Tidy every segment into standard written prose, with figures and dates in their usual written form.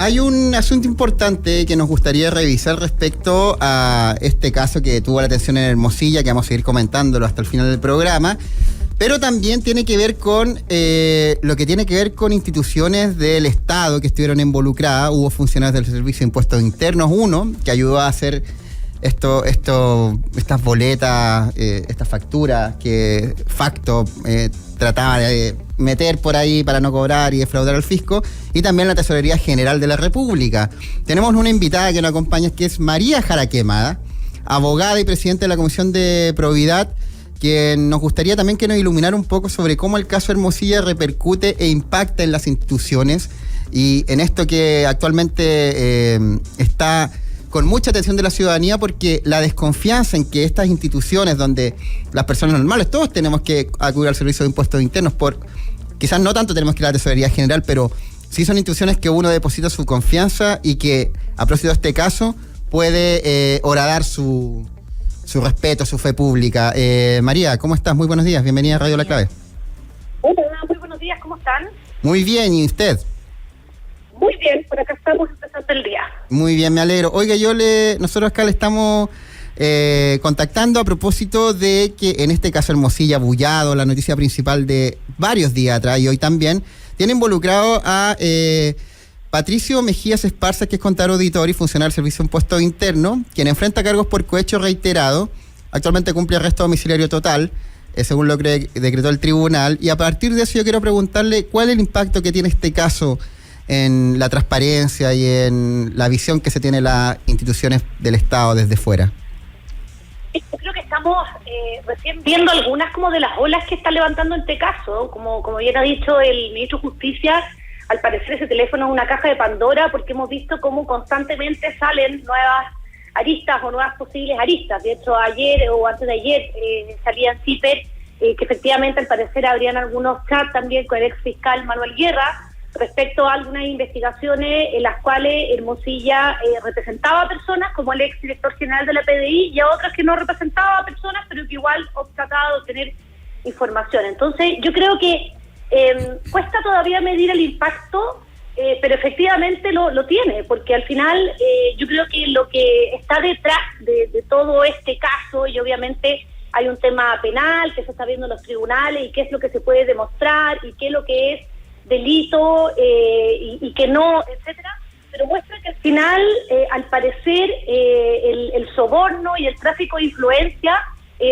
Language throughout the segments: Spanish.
Hay un asunto importante que nos gustaría revisar respecto a este caso que tuvo la atención en Hermosilla, que vamos a seguir comentándolo hasta el final del programa, pero también tiene que ver con lo que tiene que ver con instituciones del Estado que estuvieron involucradas. Hubo funcionarios del Servicio de Impuestos Internos, uno que ayudó a hacer estas boletas, estas facturas que Facto trataba de meter por ahí para no cobrar y defraudar al fisco, y también la Tesorería General de la República. Tenemos una invitada que nos acompaña, que es María Jara Quemada, abogada y presidenta de la Comisión de Probidad, que nos gustaría también que nos iluminara un poco sobre cómo el caso Hermosilla repercute e impacta en las instituciones y en esto que actualmente está con mucha atención de la ciudadanía, porque la desconfianza en que estas instituciones donde las personas normales, todos tenemos que acudir al Servicio de Impuestos Internos, quizás no tanto tenemos que ir a la Tesorería General, pero sí son instituciones que uno deposita su confianza y que, a propósito de este caso, puede horadar su respeto, su fe pública. María, ¿cómo estás? Muy buenos días, bienvenida a Radio La Clave. Hola, muy buenos días, ¿cómo están? Muy bien, ¿y usted? Muy bien, por acá estamos empezando el día. Muy bien, me alegro. Oiga, nosotros acá le estamos contactando a propósito de que en este caso Hermosilla, Bullado, la noticia principal de varios días atrás y hoy también, tiene involucrado a Patricio Mejías Esparza, que es contador auditor y funcionario del Servicio de Impuestos Internos, quien enfrenta cargos por cohecho reiterado. Actualmente cumple arresto domiciliario total, según lo que decretó el tribunal. Y a partir de eso yo quiero preguntarle cuál es el impacto que tiene este caso en la transparencia y en la visión que se tiene las instituciones del Estado desde fuera. Yo creo que estamos recién viendo algunas como de las olas que está levantando este caso. Como bien ha dicho el ministro de Justicia, al parecer ese teléfono es una caja de Pandora, porque hemos visto cómo constantemente salen nuevas aristas o nuevas posibles aristas. De hecho, ayer o antes de ayer salían CIPER que efectivamente al parecer habrían algunos chats también con el ex fiscal Manuel Guerra respecto a algunas investigaciones en las cuales Hermosilla representaba a personas como el ex director general de la PDI y a otras que no representaba a personas, pero que igual trataba de obtener información. Entonces yo creo que cuesta todavía medir el impacto, pero efectivamente lo tiene, porque al final yo creo que lo que está detrás de todo este caso, y obviamente hay un tema penal que se está viendo en los tribunales y qué es lo que se puede demostrar y qué es lo que es delito y que no, etcétera, pero muestra que al final, al parecer, el soborno y el tráfico de influencia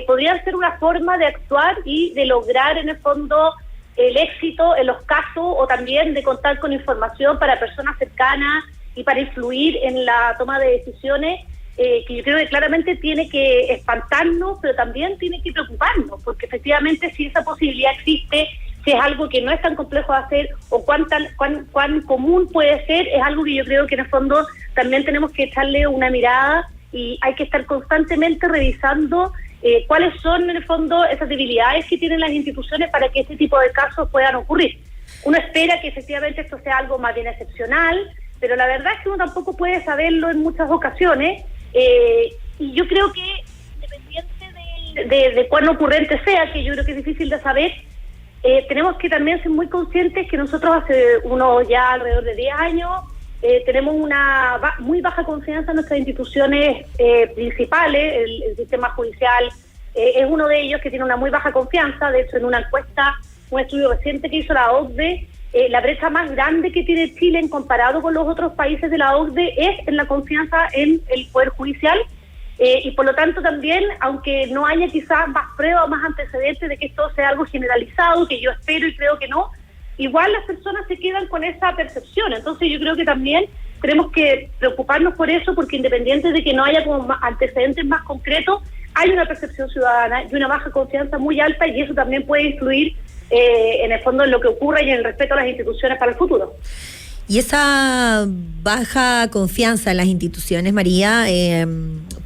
podrían ser una forma de actuar y de lograr en el fondo el éxito en los casos, o también de contar con información para personas cercanas y para influir en la toma de decisiones, que yo creo que claramente tiene que espantarnos, pero también tiene que preocuparnos, porque efectivamente si esa posibilidad existe, si es algo que no es tan complejo de hacer o cuán común puede ser, es algo que yo creo que en el fondo también tenemos que echarle una mirada y hay que estar constantemente revisando cuáles son en el fondo esas debilidades que tienen las instituciones para que este tipo de casos puedan ocurrir. Uno espera que efectivamente esto sea algo más bien excepcional, pero la verdad es que uno tampoco puede saberlo en muchas ocasiones, y yo creo que independiente de cuán ocurrente sea, que yo creo que es difícil de saber, tenemos que también ser muy conscientes que nosotros hace ya alrededor de 10 años tenemos una muy baja confianza en nuestras instituciones principales. El sistema judicial es uno de ellos que tiene una muy baja confianza. De hecho, en una encuesta, un estudio reciente que hizo la OCDE, la brecha más grande que tiene Chile en comparado con los otros países de la OCDE es en la confianza en el Poder Judicial. Y por lo tanto también, aunque no haya quizás más pruebas o más antecedentes de que esto sea algo generalizado, que yo espero y creo que no, igual las personas se quedan con esa percepción. Entonces yo creo que también tenemos que preocuparnos por eso, porque independiente de que no haya como antecedentes más concretos, hay una percepción ciudadana y una baja confianza muy alta, y eso también puede influir en el fondo en lo que ocurra y en el respeto a las instituciones para el futuro. Y esa baja confianza en las instituciones, María,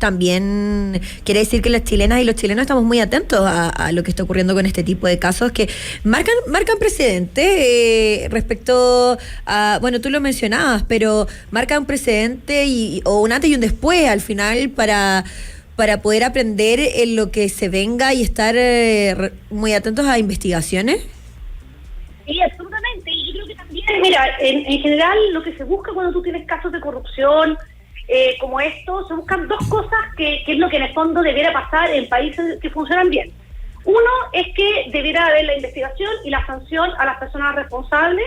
también quiere decir que las chilenas y los chilenos estamos muy atentos a lo que está ocurriendo con este tipo de casos que marcan precedente respecto a, bueno, tú lo mencionabas, pero marcan un precedente o un antes y un después al final para poder aprender en lo que se venga y estar muy atentos a investigaciones. Sí, absolutamente. Y yo creo que también Mira, en general lo que se busca cuando tú tienes casos de corrupción como estos, se buscan dos cosas que es lo que en el fondo debiera pasar en países que funcionan bien. Uno es que debiera haber la investigación y la sanción a las personas responsables,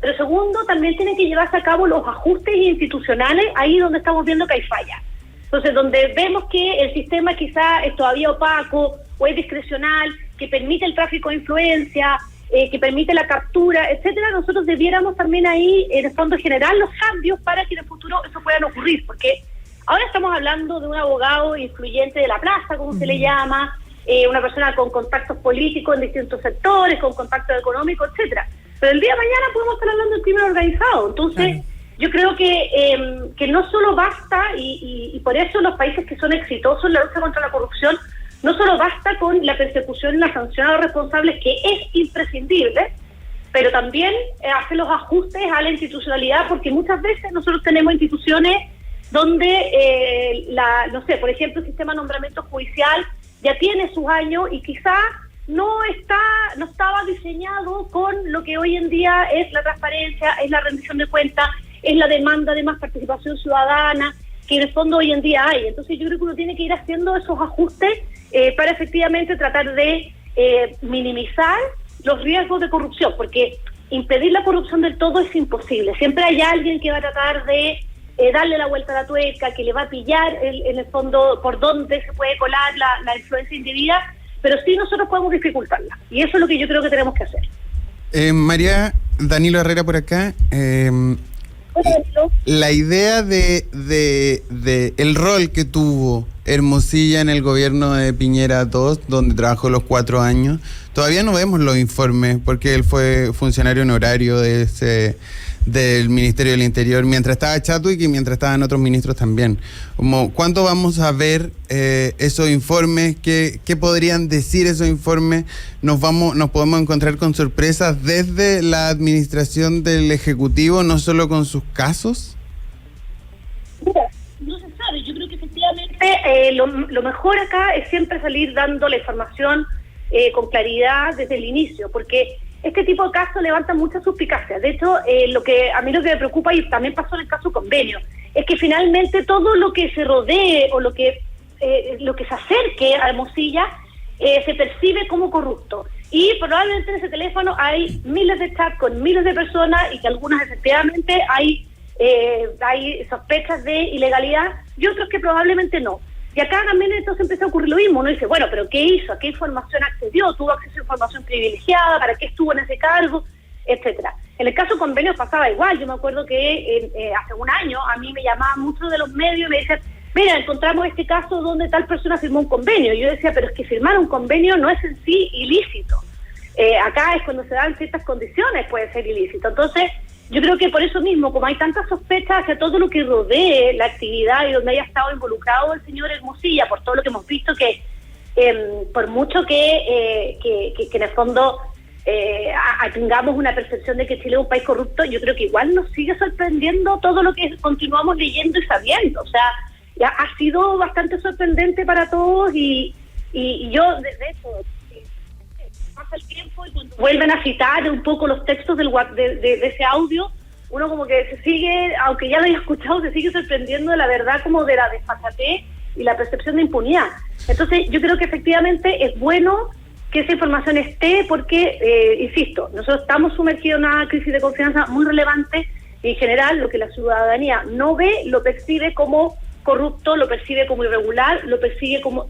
pero segundo, también tienen que llevarse a cabo los ajustes institucionales ahí donde estamos viendo que hay fallas. Entonces, donde vemos que el sistema quizá es todavía opaco o es discrecional, que permite el tráfico de influencia, que permite la captura, etcétera, nosotros debiéramos también ahí, en el fondo, generar los cambios para que en el futuro eso pueda ocurrir, porque ahora estamos hablando de un abogado influyente de la plaza, como se le llama, una persona con contactos políticos en distintos sectores, con contactos económicos, etcétera. Pero el día de mañana podemos estar hablando del crimen organizado. Entonces, yo creo que no solo basta, y por eso los países que son exitosos en la lucha contra la corrupción, no solo basta con la persecución y la sanción a los responsables, que es imprescindible, pero también hacer los ajustes a la institucionalidad, porque muchas veces nosotros tenemos instituciones donde, no sé, por ejemplo, el sistema de nombramiento judicial ya tiene sus años y quizá no estaba diseñado con lo que hoy en día es la transparencia, es la rendición de cuentas, es la demanda de más participación ciudadana, que en el fondo hoy en día hay. Entonces yo creo que uno tiene que ir haciendo esos ajustes para efectivamente tratar de minimizar los riesgos de corrupción, porque impedir la corrupción del todo es imposible. Siempre hay alguien que va a tratar de darle la vuelta a la tuerca, que le va a pillar en el fondo por dónde se puede colar la influencia indebida, pero sí nosotros podemos dificultarla. Y eso es lo que yo creo que tenemos que hacer. María, Danilo Herrera por acá. La idea de el rol que tuvo Hermosilla en el gobierno de Piñera II, donde trabajó los 4 años, todavía no vemos los informes, porque él fue funcionario honorario del Ministerio del Interior mientras estaba Chadwick y mientras estaban otros ministros también. ¿Cuándo vamos a ver esos informes? ¿Qué podrían decir esos informes? ¿Nos podemos encontrar con sorpresas desde la administración del Ejecutivo, no solo con sus casos? Mira, no se sabe. Yo creo que efectivamente lo mejor acá es siempre salir dando la información con claridad desde el inicio, porque este tipo de casos levanta muchas suspicacias. De hecho, a mí lo que me preocupa, y también pasó en el caso Convenio, es que finalmente todo lo que se rodee o lo que se acerque a Hermosilla se percibe como corrupto. Y probablemente en ese teléfono hay miles de chats con miles de personas y que algunas efectivamente hay sospechas de ilegalidad y otros que probablemente no. Y acá también entonces empieza a ocurrir lo mismo. Uno dice, bueno, pero ¿qué hizo? ¿A qué información accedió? ¿Tuvo acceso a información privilegiada? ¿Para qué estuvo en ese cargo? Etcétera. En el caso Convenio pasaba igual. Yo me acuerdo que hace un año a mí me llamaban muchos de los medios y me decían, mira, encontramos este caso donde tal persona firmó un convenio. Y yo decía, pero es que firmar un convenio no es en sí ilícito. Acá es cuando se dan ciertas condiciones, puede ser ilícito. Entonces, yo creo que por eso mismo, como hay tantas sospechas hacia todo lo que rodee la actividad y donde haya estado involucrado el señor Hermosilla, por todo lo que hemos visto, que por mucho que en el fondo tengamos una percepción de que Chile es un país corrupto, yo creo que igual nos sigue sorprendiendo todo lo que continuamos leyendo y sabiendo. O sea, ya ha sido bastante sorprendente para todos y yo, desde eso, pasa el tiempo y cuando vuelven a citar un poco los textos de ese audio, uno como que se sigue, aunque ya lo haya escuchado, se sigue sorprendiendo de la verdad, como de la desfachatez y la percepción de impunidad. Entonces yo creo que efectivamente es bueno que esa información esté porque, insisto, nosotros estamos sumergidos en una crisis de confianza muy relevante y en general lo que la ciudadanía no ve lo percibe como corrupto, lo percibe como irregular, lo percibe como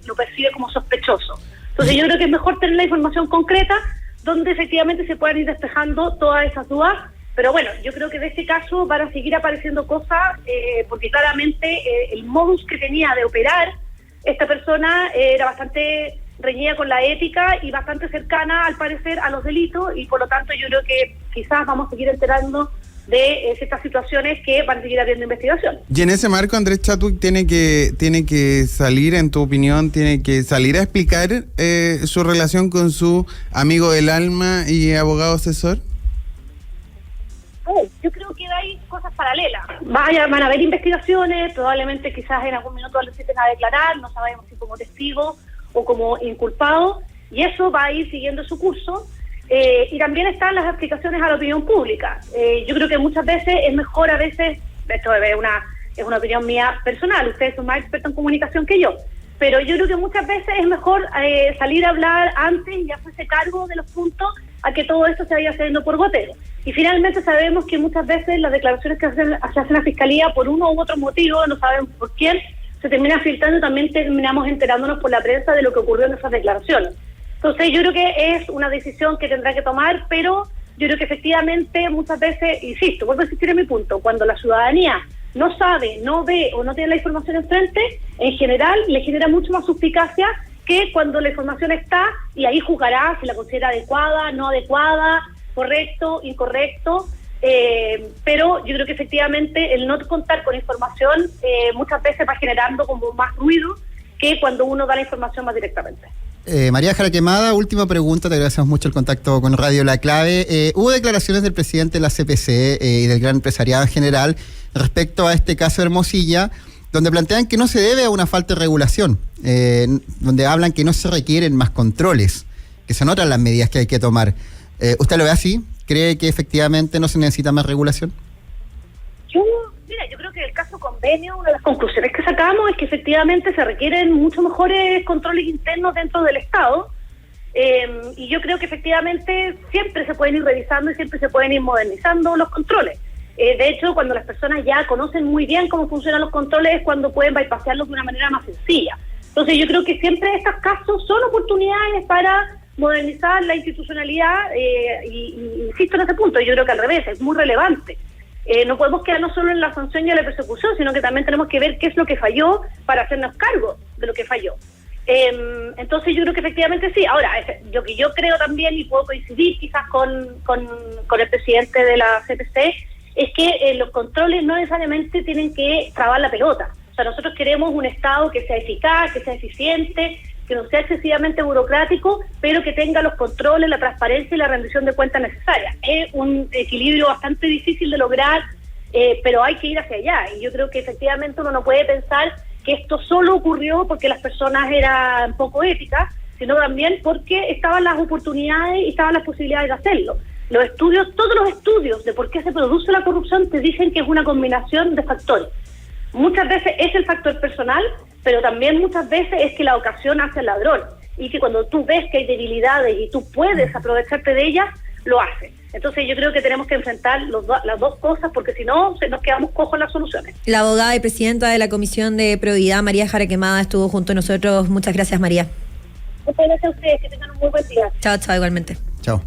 sospechoso. Entonces yo creo que es mejor tener la información concreta donde efectivamente se puedan ir despejando todas esas dudas, pero bueno, yo creo que de este caso van a seguir apareciendo cosas porque claramente el modus que tenía de operar esta persona era bastante reñida con la ética y bastante cercana al parecer a los delitos y por lo tanto yo creo que quizás vamos a seguir enterando de ciertas situaciones que van a seguir habiendo investigación. Y en ese marco, Andrés Chadwick tiene que salir, en tu opinión, tiene que salir a explicar su relación con su amigo del alma y abogado asesor. Yo creo que hay cosas paralelas. Van a haber investigaciones, probablemente quizás en algún minuto lo citen a declarar, no sabemos si como testigo o como inculpado, y eso va a ir siguiendo su curso. Y también están las explicaciones a la opinión pública. Yo creo que muchas veces es mejor, esto es una opinión mía personal, ustedes son más expertos en comunicación que yo, pero yo creo que muchas veces es mejor salir a hablar antes y hacerse cargo de los puntos a que todo esto se vaya haciendo por goteo. Y finalmente sabemos que muchas veces las declaraciones que se hacen la Fiscalía por uno u otro motivo, no sabemos por quién, se termina filtrando y también terminamos enterándonos por la prensa de lo que ocurrió en esas declaraciones. Entonces yo creo que es una decisión que tendrá que tomar, pero yo creo que efectivamente muchas veces, insisto, vuelvo a insistir en mi punto, cuando la ciudadanía no sabe, no ve o no tiene la información enfrente, en general le genera mucho más suspicacia que cuando la información está y ahí juzgará si la considera adecuada, no adecuada, correcto, incorrecto, pero yo creo que efectivamente el no contar con información muchas veces va generando como más ruido que cuando uno da la información más directamente. María Jara Quemada, última pregunta, te agradecemos mucho el contacto con Radio La Clave. Hubo declaraciones del presidente de la CPC y del gran empresariado en general respecto a este caso de Hermosilla, donde plantean que no se debe a una falta de regulación, donde hablan que no se requieren más controles, que son otras las medidas que hay que tomar. ¿Usted lo ve así? ¿Cree que efectivamente no se necesita más regulación? Yo creo que el caso convenio, una de las conclusiones que sacamos es que efectivamente se requieren mucho mejores controles internos dentro del Estado, y yo creo que efectivamente siempre se pueden ir revisando y siempre se pueden ir modernizando los controles. De hecho, cuando las personas ya conocen muy bien cómo funcionan los controles es cuando pueden bypassarlos de una manera más sencilla. Entonces yo creo que siempre estos casos son oportunidades para modernizar la institucionalidad, y insisto en ese punto, yo creo que al revés, es muy relevante. No podemos quedarnos solo en la sanción y en la persecución, sino que también tenemos que ver qué es lo que falló para hacernos cargo de lo que falló. Entonces yo creo que efectivamente sí. Ahora, yo creo también, y puedo coincidir quizás con el presidente de la CPC, es que los controles no necesariamente tienen que trabar la pelota. O sea, nosotros queremos un Estado que sea eficaz, que sea eficiente, que no sea excesivamente burocrático, pero que tenga los controles, la transparencia y la rendición de cuentas necesarias. Es un equilibrio bastante difícil de lograr, pero hay que ir hacia allá. Y yo creo que efectivamente uno no puede pensar que esto solo ocurrió porque las personas eran poco éticas, sino también porque estaban las oportunidades y estaban las posibilidades de hacerlo. Todos los estudios de por qué se produce la corrupción te dicen que es una combinación de factores. Muchas veces es el factor personal, pero también muchas veces es que la ocasión hace al ladrón, y que cuando tú ves que hay debilidades y tú puedes aprovecharte de ellas, lo haces. Entonces yo creo que tenemos que enfrentar las dos cosas, porque si no, nos quedamos cojos en las soluciones. La abogada y presidenta de la Comisión de Probidad, María Jara Quemada, estuvo junto a nosotros. Muchas gracias, María. Muchas gracias a ustedes, que tengan un muy buen día. Chao, igualmente. Chao.